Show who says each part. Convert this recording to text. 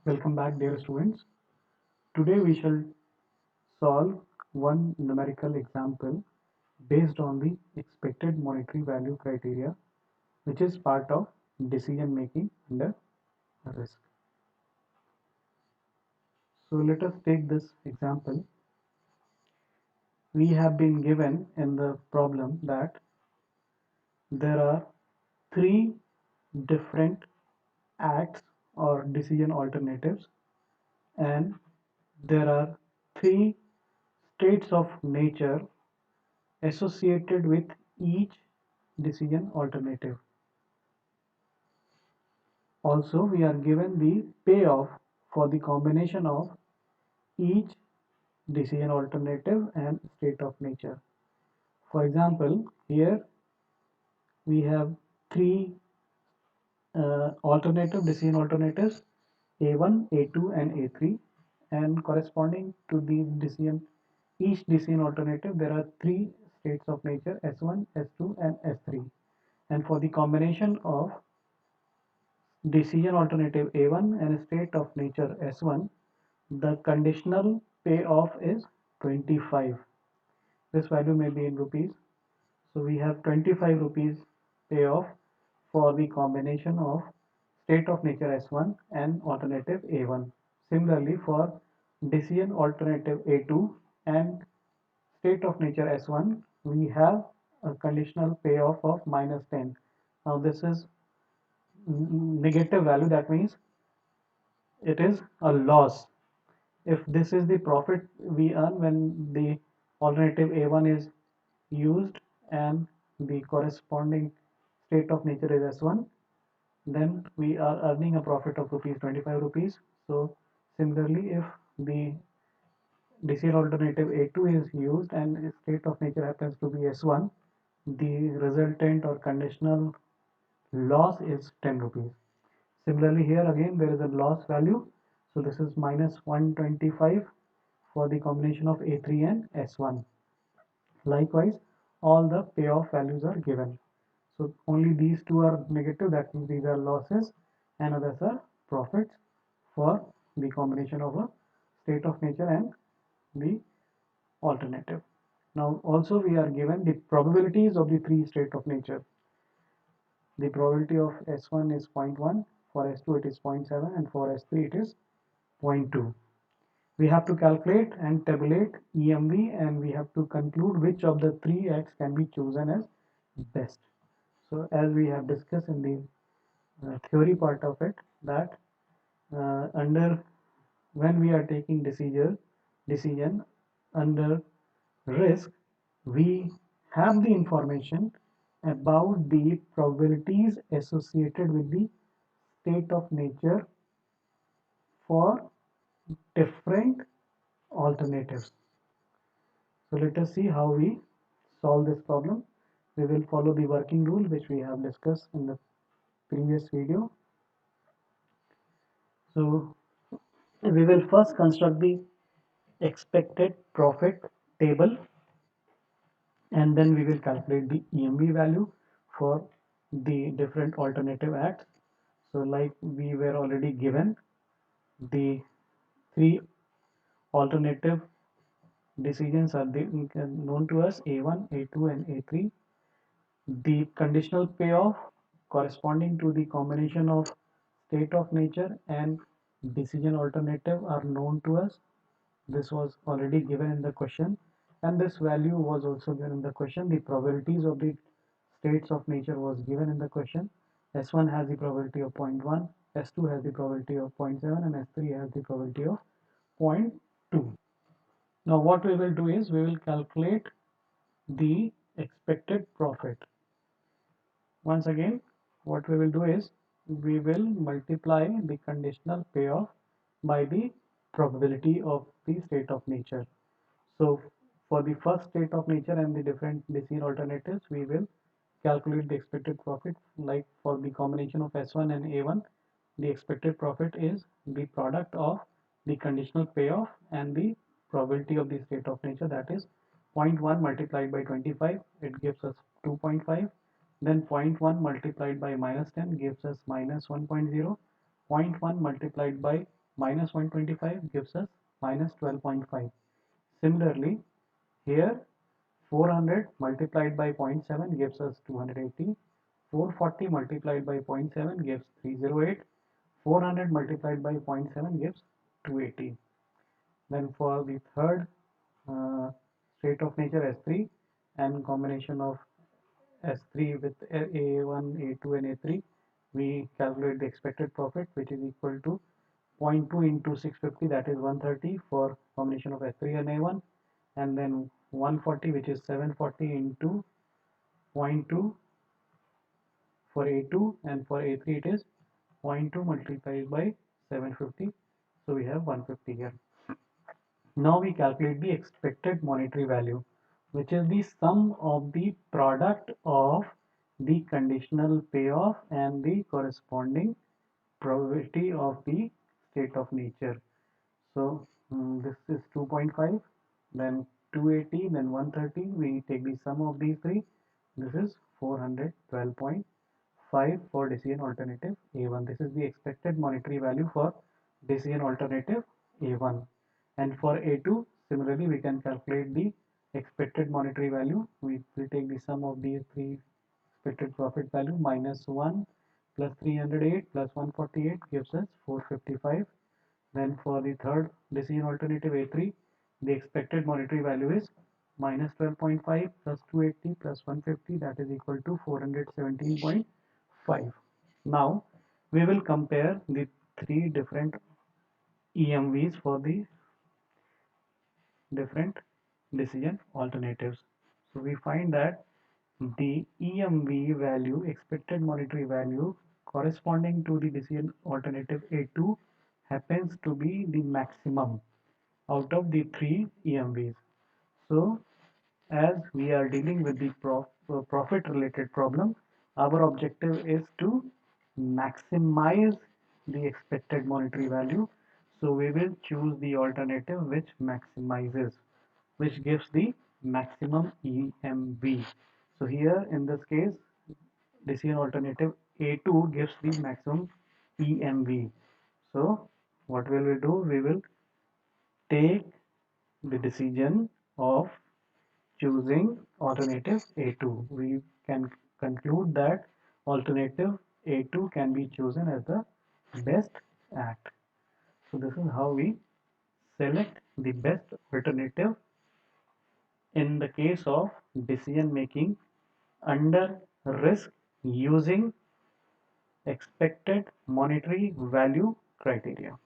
Speaker 1: Welcome back, dear students. Today we shall solve one numerical example based on the expected monetary value criteria, which is part of decision making under risk. So let us take this example. We have been given in the problem that there are three different acts or decision alternatives, and there are three states of nature associated with each decision alternative. Also, we are given the payoff for the combination of each decision alternative and state of nature. For example, here we have three alternative decision alternatives A1, A2 and A3, and corresponding to the decision each decision alternative there are three states of nature S1, S2 and S3, and for the combination of decision alternative A1 and state of nature S1, the conditional payoff is 25. This value may be in rupees. So we have 25 rupees payoff for the combination of state of nature S1 and alternative A1. Similarly, for decision alternative A2 and state of nature S1, we have a conditional payoff of minus 10. Now this is negative value, that means it is a loss. If this is the profit we earn when the alternative A1 is used and the corresponding state of nature is S1, then we are earning a profit of rupees 25 rupees. So similarly, if the decision alternative A2 is used and state of nature happens to be S1, the resultant or conditional loss is 10 rupees. Similarly, here again there is a loss value, so this is minus 125 for the combination of A3 and S1. Likewise, all the payoff values are given. So only these two are negative, that means these are losses, and others are profits for the combination of a state of nature and the alternative. Now also we are given the probabilities of the three state of nature. The probability of S1 is 0.1, for S2 it is 0.7, and for S3 it is 0.2. We have to calculate and tabulate EMV, and we have to conclude which of the three acts can be chosen as best. So as we have discussed in the theory part of it, that under when we are taking decision under risk, we have the information about the probabilities associated with the state of nature for different alternatives. So let us see how we solve this problem. We will follow the working rule which we have discussed in the previous video. So we will first construct the expected profit table, and then we will calculate the EMV value for the different alternative acts. So like we were already given the three alternative decisions are known to us, A1, A2 and A3. The conditional payoff corresponding to the combination of state of nature and decision alternative are known to us. This was already given in the question, and this value was also given in the question. The probabilities of the states of nature was given in the question. S1 has the probability of 0.1, S2 has the probability of 0.7, and S3 has the probability of 0.2. Now what we will do is we will calculate the expected profit. Once again, what we will do is we will multiply the conditional payoff by the probability of the state of nature. So for the first state of nature and the different decision alternatives, we will calculate the expected profit. Like for the combination of S1 and A1, the expected profit is the product of the conditional payoff and the probability of the state of nature, that is 0.1 multiplied by 25, it gives us 2.5. Then 0.1 multiplied by minus 10 gives us minus 1.0. 0.1 multiplied by minus 125 gives us minus 12.5. Similarly, here 400 multiplied by 0.7 gives us 280. 440 multiplied by 0.7 gives 308. 400 multiplied by 0.7 gives 280. Then for the third state of nature S3 and combination of S3 with A1, A2 and A3, we calculate the expected profit, which is equal to zero point 0.2 into 650, that is 130 for combination of S3 and A1, and then 140, which is 740 into zero point 0.2 for A2, and for A3 it is zero point 0.2 multiplied by 750, so we have 150 here. Now we calculate the expected monetary value, which is the sum of the product of the conditional payoff and the corresponding probability of the state of nature. So this is 2.5, then 280, then 130. We take the sum of these three. This is 412.5 for decision alternative A1. This is the expected monetary value for decision alternative A1. And for A2, similarly, we can calculate the expected monetary value. We will take the sum of these three expected profit value minus 1 plus 308 plus 148 gives us 455. Then for the third decision alternative A3, the expected monetary value is minus 12.5 plus 280 plus 150, that is equal to 417.5. Now we will compare the three different EMVs for the different decision alternatives. So we find that the EMV value, expected monetary value, corresponding to the decision alternative A2 happens to be the maximum out of the three EMVs. So as we are dealing with the profit related problem, our objective is to maximize the expected monetary value. So we will choose the alternative which maximizes, which gives the maximum EMV. So here in this case, decision alternative A2 gives the maximum EMV. So what will we do? We will take the decision of choosing alternative A2. We can conclude that alternative A2 can be chosen as the best act. So this is how we select the best alternative in the case of decision making under risk using expected monetary value criteria.